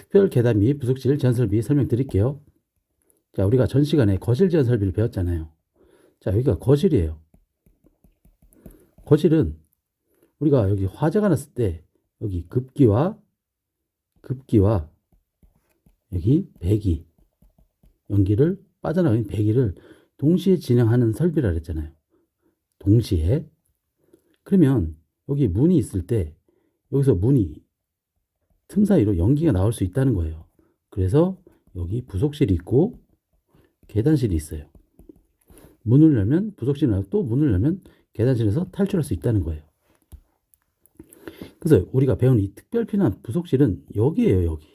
특별 계단 및 부속실 제한 설비 설명드릴게요. 자, 우리가 전 시간에 거실 제한 설비를 배웠잖아요. 자, 여기가 거실이에요. 거실은 우리가 여기 화재가 났을 때 여기 급기와 여기 배기, 연기를 빠져나가는 배기를 동시에 진행하는 설비라 그랬잖아요. 동시에. 그러면 여기 문이 있을 때 여기서 문이 틈 사이로 연기가 나올 수 있다는 거예요. 그래서 여기 부속실이 있고 계단실이 있어요. 문을 열면 부속실이 나오고 또 문을 열면 계단실에서 탈출할 수 있다는 거예요. 그래서 우리가 배운 이 특별피난 부속실은 여기에요. 여기.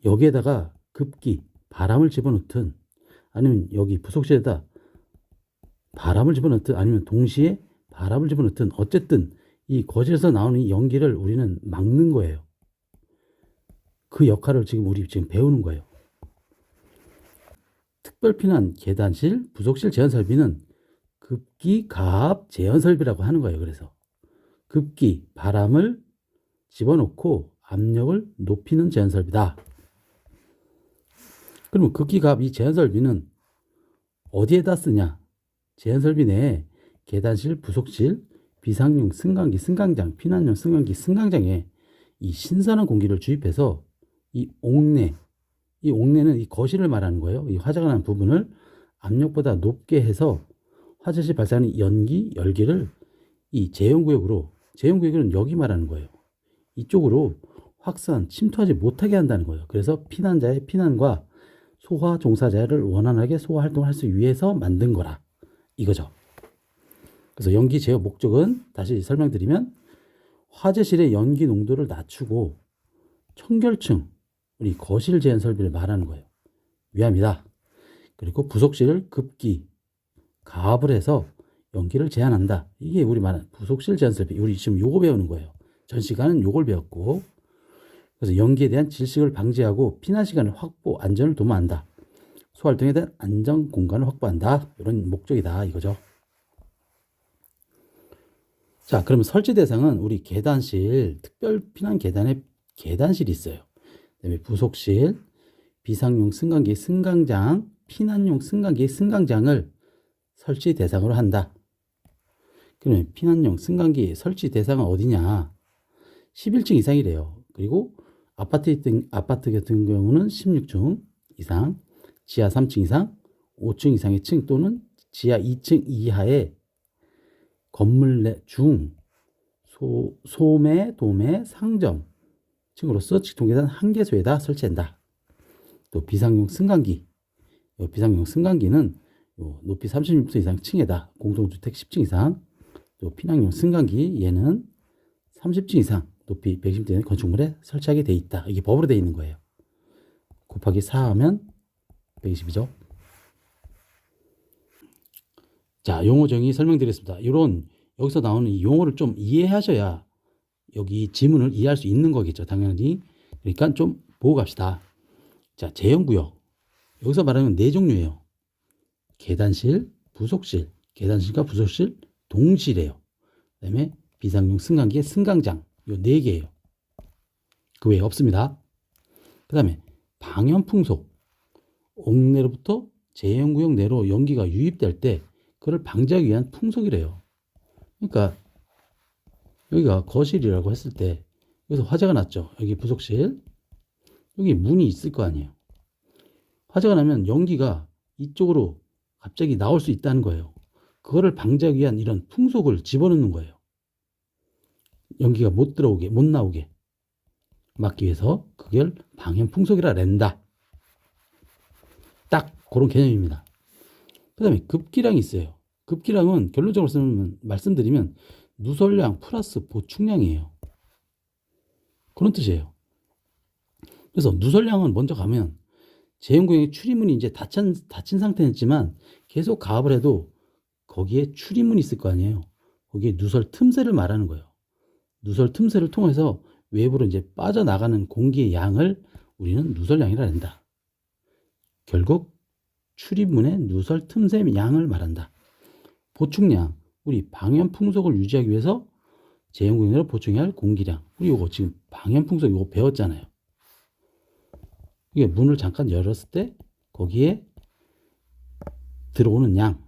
여기에다가 급기, 바람을 집어넣든 아니면 여기 부속실에다 바람을 집어넣든 아니면 동시에 바람을 집어넣든 어쨌든 이 거실에서 나오는 이 연기를 우리는 막는 거예요. 그 역할을 우리 지금 배우는 거예요. 특별피난 계단실, 부속실 제한 설비는 급기, 가압 제한 설비라고 하는 거예요. 그래서 급기, 바람을 집어넣고 압력을 높이는 제한 설비다. 그러면 급기, 가압 이 제한 설비는 어디에다 쓰냐? 제한 설비 내에 계단실, 부속실, 비상용 승강기, 승강장, 피난용 승강기, 승강장에 이 신선한 공기를 주입해서 이 옥내는 이 거실을 말하는 거예요. 이 화재가 난 부분을 압력보다 높게 해서 화재 시 발생하는 연기, 열기를 이 제형구역은 여기 말하는 거예요. 이쪽으로 확산, 침투하지 못하게 한다는 거예요. 그래서 피난자의 피난과 소화 종사자를 원활하게 소화 활동을 할 수 위해서 만든 거라. 이거죠. 그래서 연기 제어 목적은 다시 설명드리면 화재실의 연기 농도를 낮추고 청결층, 우리 거실 제한 설비를 말하는 거예요. 위함이다. 그리고 부속실을 급기, 가압을 해서 연기를 제한한다. 이게 우리 말하는 부속실 제한 설비. 우리 지금 요거 배우는 거예요. 전 시간은 요걸 배웠고, 그래서 연기에 대한 질식을 방지하고 피난 시간을 확보, 안전을 도모한다. 소활동에 대한 안전 공간을 확보한다. 이런 목적이다. 이거죠. 자, 그러면 설치 대상은 우리 계단실, 특별 피난 계단에 계단실이 있어요. 그다음에 부속실, 비상용 승강기, 승강장, 피난용 승강기, 승강장을 설치 대상으로 한다. 그러면 피난용 승강기 설치 대상은 어디냐? 11층 이상이래요. 그리고 아파트 같은 경우는 16층 이상, 지하 3층 이상, 5층 이상의 층 또는 지하 2층 이하의 건물 내 중 소매, 도매, 상점 층으로서 직통계단 한 개소에다 설치한다. 또 비상용 승강기, 비상용 승강기는 높이 36m 이상 층에다 공동주택 10층 이상, 또 피난용 승강기 얘는 30층 이상 높이 110m 되는 건축물에 설치하게 돼 있다. 이게 법으로 돼 있는 거예요. 곱하기 4하면 120이죠. 자, 용어 정의 설명드리겠습니다. 이런 여기서 나오는 이 용어를 좀 이해하셔야 여기 지문을 이해할 수 있는 거겠죠. 당연히. 그러니까 좀 보고 갑시다. 자, 제형구역. 여기서 말하면 네 종류예요. 계단실, 부속실, 계단실과 부속실 동실이에요. 그 다음에 비상용 승강기의 승강장. 요 네 개예요. 그 외에 없습니다. 그 다음에 방연풍속. 옥내로부터 제형구역 내로 연기가 유입될 때 그걸 방지하기 위한 풍속이래요. 그러니까 여기가 거실이라고 했을 때 여기서 화재가 났죠. 여기 부속실. 여기 문이 있을 거 아니에요. 화재가 나면 연기가 이쪽으로 갑자기 나올 수 있다는 거예요. 그거를 방지하기 위한 이런 풍속을 집어넣는 거예요. 연기가 못 나오게 막기 위해서 그걸 방연풍속이라 낸다. 딱 그런 개념입니다. 그 다음에 급기량이 있어요. 급기량은 결론적으로 말씀드리면 누설량 플러스 보충량이에요. 그런 뜻이에요. 그래서 누설량은 먼저 가면 제형구역의 출입문이 이제 닫힌 상태였지만 계속 가압을 해도 거기에 출입문이 있을 거 아니에요. 거기에 누설 틈새를 말하는 거예요. 누설 틈새를 통해서 외부로 이제 빠져나가는 공기의 양을 우리는 누설량이라 한다. 결국 출입문의 누설 틈새 양을 말한다. 보충량, 우리 방연 풍속을 유지하기 위해서 제형구역으로 보충해야 할 공기량. 우리 이거 지금 방연 풍속 이거 배웠잖아요. 이게 문을 잠깐 열었을 때 거기에 들어오는 양,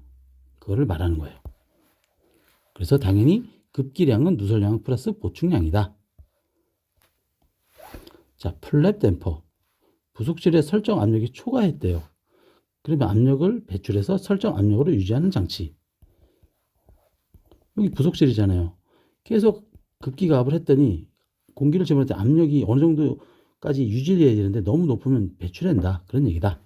그거를 말하는 거예요. 그래서 당연히 급기량은 누설량 플러스 보충량이다. 자, 플랩 댐퍼. 부속실의 설정 압력이 초과했대요. 그러면 압력을 배출해서 설정 압력으로 유지하는 장치. 여기 부속실이잖아요. 계속 급기가압을 했더니 공기를 집어넣을 때 압력이 어느 정도까지 유지해야 되는데 너무 높으면 배출한다. 그런 얘기다.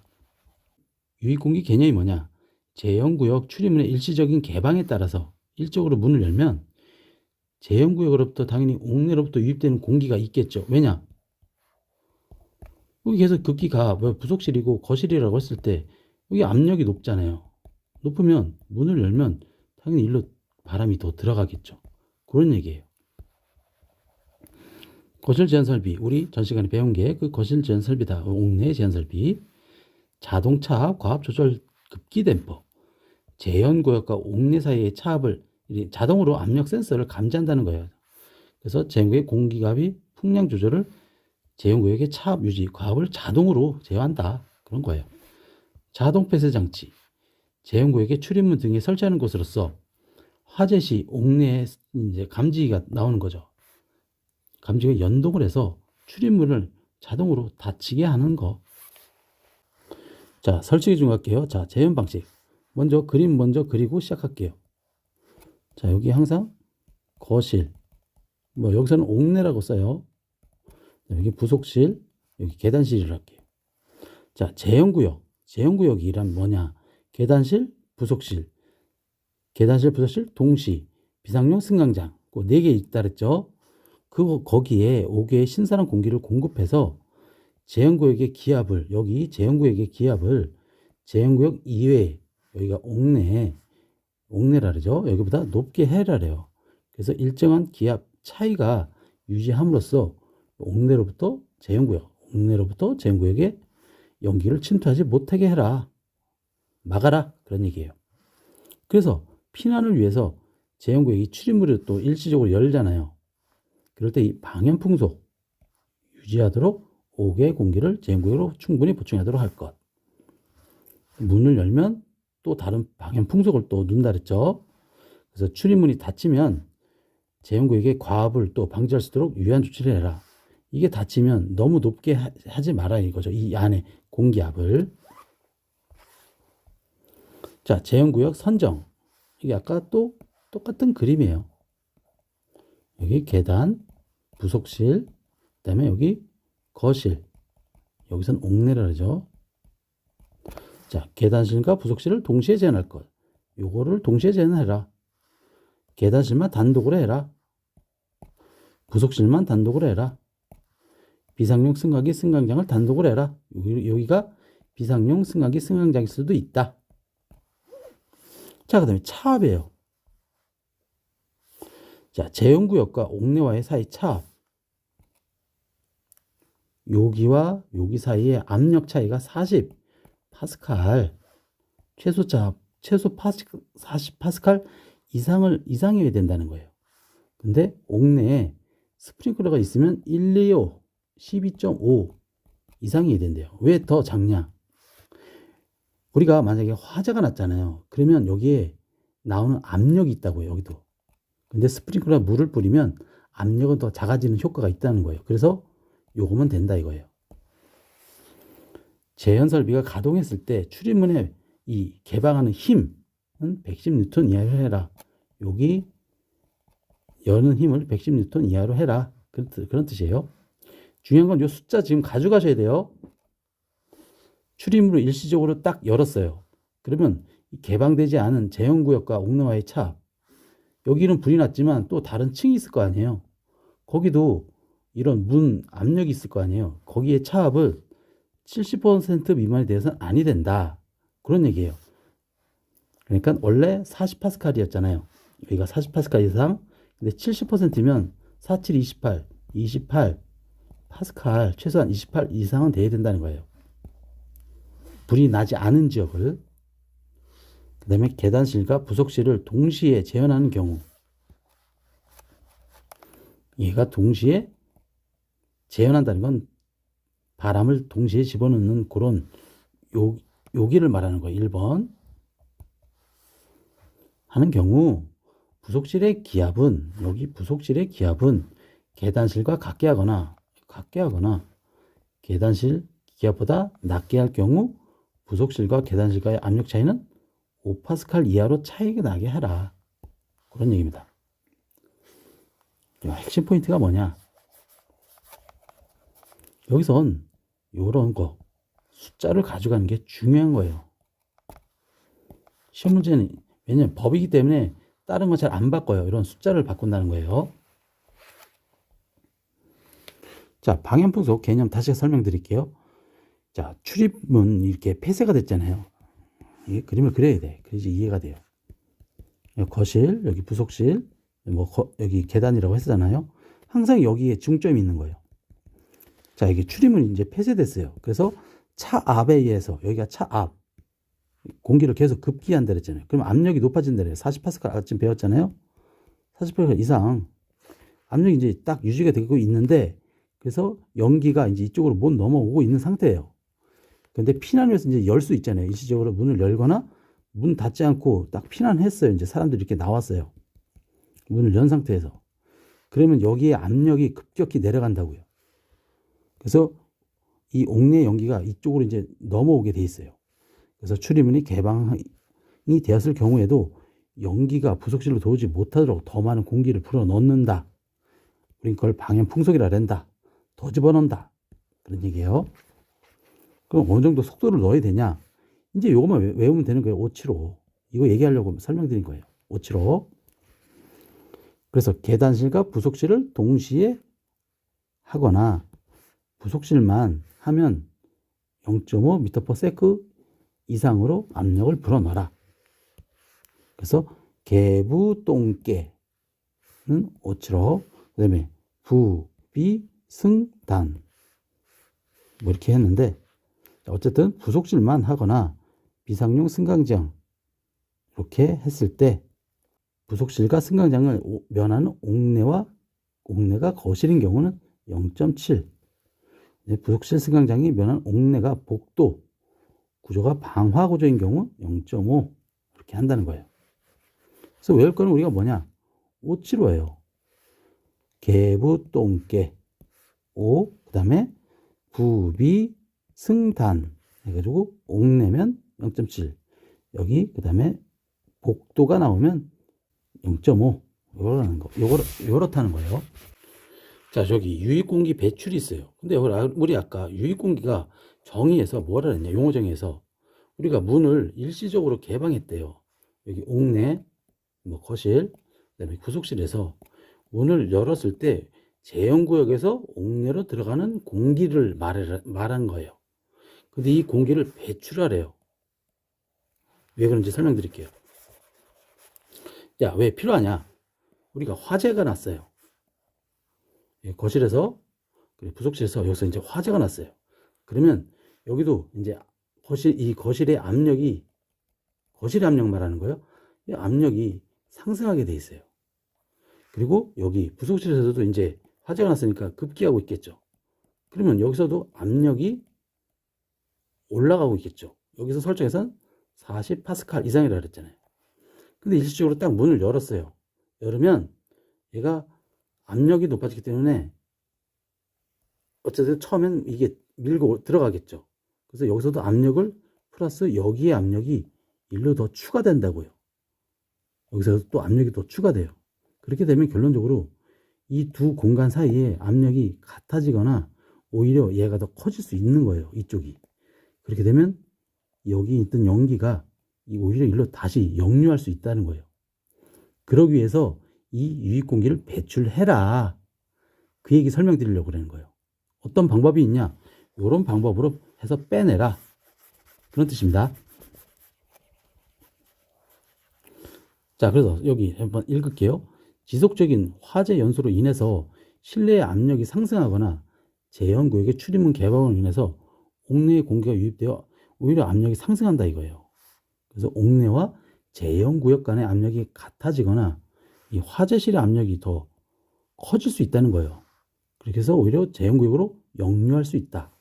유입공기 개념이 뭐냐? 제형구역 출입문의 일시적인 개방에 따라서 일적으로 문을 열면 제형구역으로부터 당연히 옥내로부터 유입되는 공기가 있겠죠. 왜냐? 여기 계속 급기가 부속실이고 거실이라고 했을 때 여기 압력이 높잖아요. 높으면 문을 열면 당연히 일로 바람이 더 들어가겠죠. 그런 얘기예요. 거실 제한 설비, 우리 전 시간에 배운 게 그 거실 제한 설비다. 옥내 제한 설비. 자동차 과압 조절 급기 댐퍼. 제연구역과 옥내 사이의 차압을 자동으로 압력 센서를 감지한다는 거예요. 그래서 제연구역의 공기압이 풍량 조절을 제연구역의 차압 유지, 과압을 자동으로 제어한다. 그런 거예요. 자동 폐쇄 장치. 제연구역의 출입문 등에 설치하는 것으로서 화재 시 옥내에 이제 감지가 나오는 거죠. 감지가 연동을 해서 출입문을 자동으로 닫히게 하는 거. 자, 설치 중 할게요. 자, 재현 방식. 먼저 그림 먼저 그리고 시작할게요. 자, 여기 항상 거실. 여기서는 옥내라고 써요. 여기 부속실, 여기 계단실을 할게요. 자, 제형구역. 제형구역이란 뭐냐? 계단실, 부속실. 계단실, 부속실, 동시, 비상용 승강장. 그 4개 있다 그랬죠? 거기에 5개의 신선한 공기를 공급해서 제형구역의 기압을, 여기 제형구역의 기압을 제형구역 이외에, 여기가 옥내라 그러죠? 여기보다 높게 해라 그래요. 그래서 일정한 기압 차이가 유지함으로써 옥내로부터 제형구역에 연기를 침투하지 못하게 해라. 막아라. 그런 얘기예요. 그래서 피난을 위해서 제형구역이 출입문을 또 일시적으로 열잖아요. 그럴 때 이 방연풍속 유지하도록 5개의 공기를 제형구역으로 충분히 보충하도록 할 것. 문을 열면 또 다른 방연풍속을 또 넣는다 그랬죠. 그래서 출입문이 닫히면 제형구역의 과압을 또 방지할 수 있도록 유의한 조치를 해라. 이게 닫히면 너무 높게 하지 마라 이거죠. 이 안에 공기압을. 자, 제형구역 선정. 이게 아까 또 똑같은 그림이에요. 여기 계단, 부속실, 그 다음에 여기 거실. 여기선 옥내라 그러죠. 자, 계단실과 부속실을 동시에 제한할 것. 요거를 동시에 제한해라. 계단실만 단독으로 해라. 부속실만 단독으로 해라. 비상용 승강기 승강장을 단독으로 해라. 여기가 비상용 승강기 승강장일 수도 있다. 자, 그 다음에 차압이에요. 자, 제형구역과 옥내와의 사이 차압. 여기와 여기 사이의 압력 차이가 40 파스칼, 최소 차압, 최소 40 파스칼 이상이어야 된다는 거예요. 근데 옥내에 스프링클러가 있으면 125, 12.5 이상이어야 된대요. 왜 더 작냐? 우리가 만약에 화재가 났잖아요. 그러면 여기에 나오는 압력이 있다고요. 여기도. 근데 스프링클러에 물을 뿌리면 압력은 더 작아지는 효과가 있다는 거예요. 그래서 요거면 된다 이거예요. 제연 설비가 가동했을 때 출입문에 이 개방하는 힘은 110N 이하로 해라. 여기 여는 힘을 110N 이하로 해라. 그런 뜻이에요. 중요한 건 이 숫자 지금 가져가셔야 돼요. 출입문을 일시적으로 딱 열었어요. 그러면 개방되지 않은 제형구역과 옥내와의 차, 여기는 불이 났지만 또 다른 층이 있을 거 아니에요. 거기도 이런 문 압력이 있을 거 아니에요. 거기에 차압을 70% 미만이 되어서는 아니 된다. 그런 얘기예요. 그러니까 원래 40파스칼이었잖아요. 여기가 40파스칼 이상. 근데 70%면 47, 28 파스칼, 최소한 28 이상은 돼야 된다는 거예요. 불이 나지 않은 지역을. 그 다음에 계단실과 부속실을 동시에 재현하는 경우. 얘가 동시에 재현한다는 건 바람을 동시에 집어넣는 그런 여기를 말하는 거예요. 1번 하는 경우 부속실의 기압은 여기 부속실의 기압은 계단실과 같게 하거나 계단실 기압보다 낮게 할 경우 부속실과 계단실과의 압력 차이는 5파스칼 이하로 차이가 나게 하라. 그런 얘기입니다. 핵심 포인트가 뭐냐? 여기선 요런 거 숫자를 가져가는 게 중요한 거예요. 시험 문제는 왜냐면 법이기 때문에 다른 거 잘 안 바꿔요. 이런 숫자를 바꾼다는 거예요. 자, 방향풍속 개념 다시 설명드릴게요. 자, 출입문 이렇게 폐쇄가 됐잖아요. 이 그림을 그려야 돼. 그래야지 이해가 돼요. 여기 거실, 여기 부속실, 여기 계단이라고 했잖아요. 항상 여기에 중점이 있는 거예요. 자, 여기 출입문이 이제 폐쇄됐어요. 그래서 차 압에 의해서 여기가 차 압, 공기를 계속 급기한다 그랬잖아요. 그럼 압력이 높아진다 그래요. 40파스칼 아침 배웠잖아요. 40파스칼 이상 압력이 이제 딱 유지가 되고 있는데 그래서 연기가 이제 이쪽으로 못 넘어오고 있는 상태예요. 근데 피난로에서 이제 열 수 있잖아요. 일시적으로 문을 열거나 문 닫지 않고 딱 피난했어요. 이제 사람들이 이렇게 나왔어요. 문을 연 상태에서. 그러면 여기에 압력이 급격히 내려간다고요. 그래서 이 옥내 연기가 이쪽으로 이제 넘어오게 돼 있어요. 그래서 출입문이 개방이 되었을 경우에도 연기가 부속실로 들어오지 못하도록 더 많은 공기를 불어 넣는다. 우린 그걸 방향풍속이라 한다. 더 집어넣는다. 그런 얘기예요. 그럼 어느 정도 속도를 넣어야 되냐? 이제 요것만 외우면 되는 거예요. 575. 이거 얘기하려고 설명드린 거예요. 575. 그래서 계단실과 부속실을 동시에 하거나 부속실만 하면 0.5m/s 이상으로 압력을 불어넣어라. 그래서 개부 똥개는 575. 그 다음에 부, 비, 승, 단. 뭐 이렇게 했는데 어쨌든 부속실만 하거나 비상용 승강장 이렇게 했을 때 부속실과 승강장을 면하는 옥내가 거실인 경우는 0.7. 부속실 승강장이 면한 옥내가 복도 구조가 방화 구조인 경우 0.5 이렇게 한다는 거예요. 그래서 외울 거는 우리가 뭐냐? 575예요. 개부 똥개 5, 그 다음에 부비 승단 해가지고 옥내면 0.7 여기 그 다음에 복도가 나오면 0.5 요렇다는 거예요. 자, 저기 유입공기 배출이 있어요. 근데 우리 아까 유입공기가 정의에서 뭐라 했냐? 용어 정의에서 우리가 문을 일시적으로 개방했대요. 여기 옥내, 거실, 그다음에 구속실에서 문을 열었을 때 제형구역에서 옥내로 들어가는 공기를 말한 거예요. 근데 이 공기를 배출하래요. 왜 그런지 설명드릴게요. 야, 왜 필요하냐? 우리가 화재가 났어요. 거실에서, 부속실에서 여기서 이제 화재가 났어요. 그러면 여기도 이제 이 거실의 압력이, 거실의 압력 말하는 거예요. 이 압력이 상승하게 돼 있어요. 그리고 여기 부속실에서도 이제 화재가 났으니까 급기하고 있겠죠. 그러면 여기서도 압력이 올라가고 있겠죠. 여기서 설정해서는 40파스칼 이상이라 그랬잖아요. 근데 일시적으로 딱 문을 열었어요. 열으면 얘가 압력이 높아지기 때문에 어쨌든 처음엔 이게 밀고 들어가겠죠. 그래서 여기서도 압력을 플러스 여기에 압력이 일로 더 추가된다고요. 여기서 또 압력이 더 추가돼요. 그렇게 되면 결론적으로 이 두 공간 사이에 압력이 같아지거나 오히려 얘가 더 커질 수 있는 거예요. 이쪽이. 그렇게 되면 여기 있던 연기가 오히려 일로 다시 역류할 수 있다는 거예요. 그러기 위해서 이 유입 공기를 배출해라. 그 얘기 설명드리려고 그러는 거예요. 어떤 방법이 있냐? 이런 방법으로 해서 빼내라. 그런 뜻입니다. 자, 그래서 여기 한번 읽을게요. 지속적인 화재 연소로 인해서 실내의 압력이 상승하거나 제형구역의 출입문 개방으로 인해서 옥내의 공기가 유입되어 오히려 압력이 상승한다 이거예요. 그래서 옥내와 제형구역 간의 압력이 같아지거나 이 화재실의 압력이 더 커질 수 있다는 거예요. 그렇게 해서 오히려 제형구역으로 역류할 수 있다.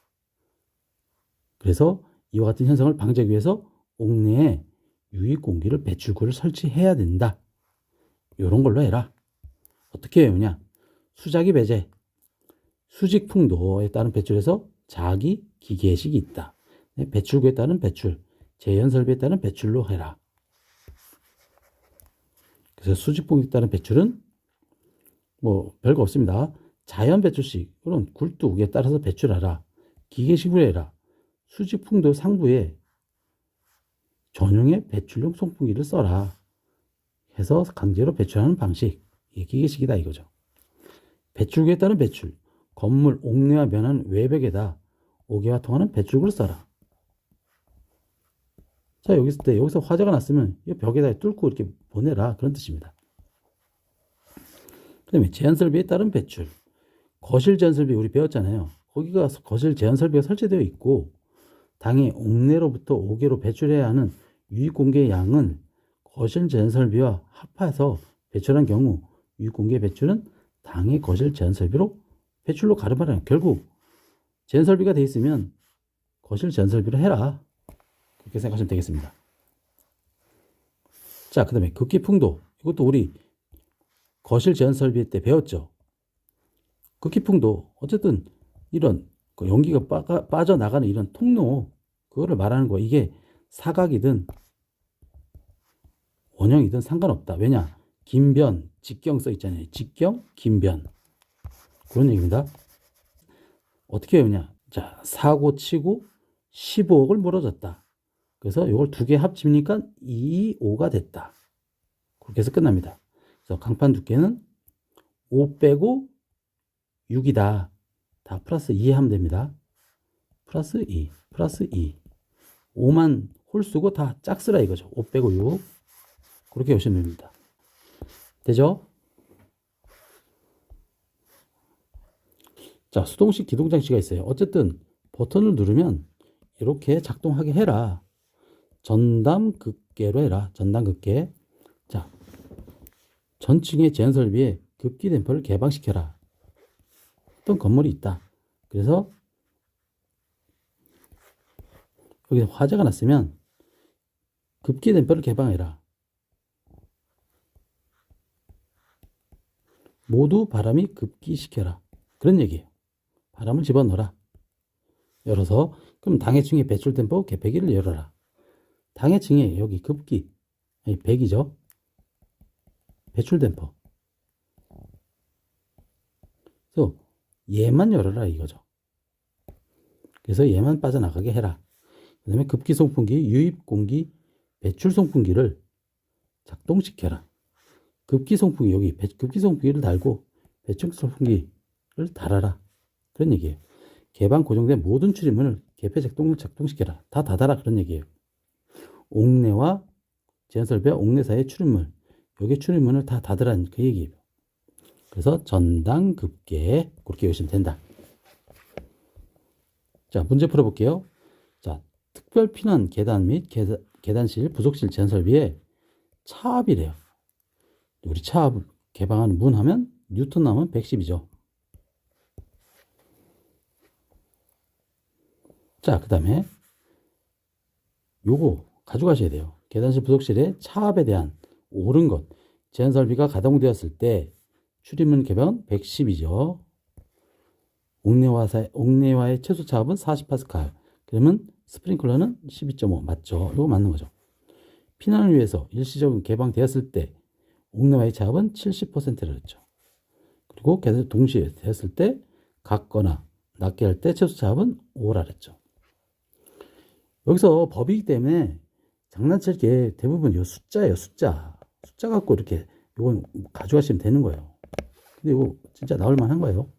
그래서 이와 같은 현상을 방지하기 위해서 옥내에 유입 공기를 배출구를 설치해야 된다. 이런 걸로 해라. 어떻게 해오냐? 수자기 배제, 수직풍도에 따른 배출에서 자기 기계식이 있다. 배출구에 따른 배출, 재현설비에 따른 배출로 해라. 그래서 수직풍도에 따른 배출은 뭐 별거 없습니다. 자연 배출식, 그런 굴뚝에 따라서 배출하라. 기계식으로 해라. 수직풍도 상부에 전용의 배출용 송풍기를 써라. 해서 강제로 배출하는 방식. 이게 기계식이다 이거죠. 배출구에 따른 배출. 건물 옥내와 면한 외벽에다 옥외와 통하는 배출구를 써라. 자, 여기서 화재가 났으면 이 벽에다 뚫고 이렇게 보내라. 그런 뜻입니다. 그 다음에 제한설비에 따른 배출. 거실 제한설비 우리 배웠잖아요. 거기가 거실 제한설비가 설치되어 있고 당의 옥내로부터 옥외로 배출해야 하는 유입공기의 양은 거실 제한설비와 합해서 배출한 경우 유입공기의 배출은 당의 거실 제한설비로 배출로 가름하라. 결국 제한설비가 돼 있으면 거실 제한설비로 해라. 그렇게 생각하시면 되겠습니다. 자, 그 다음에 극기풍도. 이것도 우리 거실 제한설비 때 배웠죠. 극기풍도 어쨌든 이런 연기가 빠져나가는 이런 통로, 그거를 말하는 거. 이게 사각이든 원형이든 상관없다. 왜냐? 긴변, 직경 써 있잖아요. 직경, 긴변. 그런 얘기입니다. 어떻게 해오냐? 자, 사고 치고 15억을 물어줬다. 그래서 이걸 두 개 합치니까 2,5가 됐다. 그렇게 해서 끝납니다. 그래서 강판 두께는 5 빼고 6이다. 다 플러스 2 하면 됩니다. 플러스 2, 플러스 2. 5만 홀수고 다 짝수라 이거죠. 5 빼고 6. 그렇게 보시면 됩니다. 되죠? 자, 수동식 기동장치가 있어요. 어쨌든 버튼을 누르면 이렇게 작동하게 해라. 전담극계로 해라. 전담극계. 자, 전층의 제한설비에 급기 댐퍼를 개방시켜라. 어떤 건물이 있다. 그래서 여기서 화재가 났으면 급기 댐퍼를 개방해라. 모두 바람이 급기시켜라. 그런 얘기예요. 바람을 집어넣어라. 열어서 그럼 당해층의 배출 댐퍼 개폐기를 열어라. 당해층에 여기 급기, 아니 배기죠. 배출 댐퍼. 그래서 얘만 열어라 이거죠. 그래서 얘만 빠져나가게 해라. 그 다음에 급기 송풍기, 유입 공기, 배출 송풍기를 작동시켜라. 급기 송풍기, 여기 급기 송풍기를 달고 배출 송풍기를 달아라. 그런 얘기예요. 개방 고정된 모든 출입문을 개폐 작동시켜라. 다 닫아라. 그런 얘기예요. 옥내와 제한설비와 옥내 사이의 출입문, 여기 출입문을 다 닫으라는 그 얘기예요. 그래서 전당급계 그렇게 보시면 된다. 자, 문제 풀어볼게요. 자, 특별 피난 계단 및 계단실, 부속실 제한설비에 차압이래요. 우리 차압 개방하는 문 하면 뉴턴 나오면 110이죠. 자, 그 다음에 요거 가져가셔야 돼요. 계단실 부속실의 차압에 대한 옳은 것. 제한설비가 가동되었을 때 출입문 개방은 110이죠. 옥내와의 최소 차압은 40파스칼. 그러면 스프링클러는 12.5 맞죠? 이거 맞는 거죠. 피난을 위해서 일시적으로 개방되었을 때 옥내와의 차압은 70%를 했죠. 그리고 계속 동시에 되었을 때 같거나 낮게 할 때 최소 차압은 5라 했죠. 여기서 법이기 때문에 장난칠 게 대부분 이 숫자예요. 숫자 갖고 이렇게 이건 가져가시면 되는 거예요. 근데 이거 진짜 나올 만한 거예요.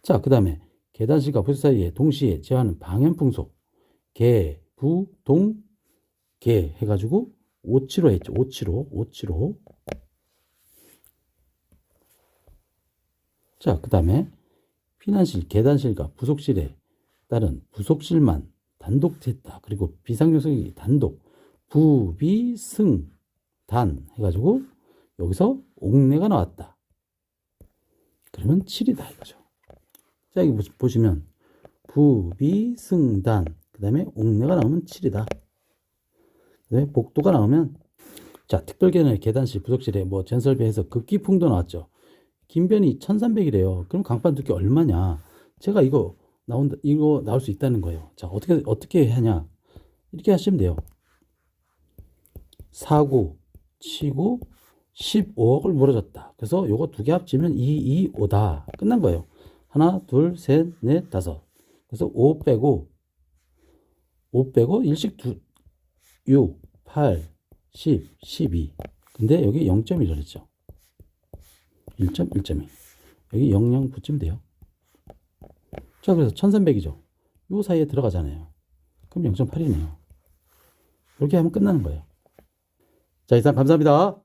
자, 그 다음에 계단실과 부속 사이에 동시에 제어하는 방연풍속 개, 부, 동, 개 해가지고 575 했죠. 575. 자, 그 다음에 피난실, 계단실과 부속실에 따른 부속실만 단독됐다. 그리고 비상요소기 단독, 부, 비, 승, 단 해가지고 여기서 옥내가 나왔다. 그러면 7이다 이거죠. 자, 여기 보시면 부비승단. 그 다음에 옥내가 나오면 7이다. 그 다음에 복도가 나오면, 자, 특별계는 계단실, 부속실에 뭐 전설비해서 급기풍도 나왔죠. 긴변이 1300이래요. 그럼 강판 두께 얼마냐? 제가 이거 나올 수 있다는 거예요. 자, 어떻게 하냐? 이렇게 하시면 돼요. 4구, 치고 15억을 물어줬다. 그래서 요거 두 개 합치면 2, 2, 5다. 끝난 거예요. 하나, 둘, 셋, 넷, 다섯. 그래서 5 빼고 일식 6, 8, 10, 12. 근데 여기 0.1 그랬죠. 1.1.2. 여기 00 붙이면 돼요. 자, 그래서 1300이죠. 요 사이에 들어가잖아요. 그럼 0.8이네요. 이렇게 하면 끝나는 거예요. 자, 이상 감사합니다.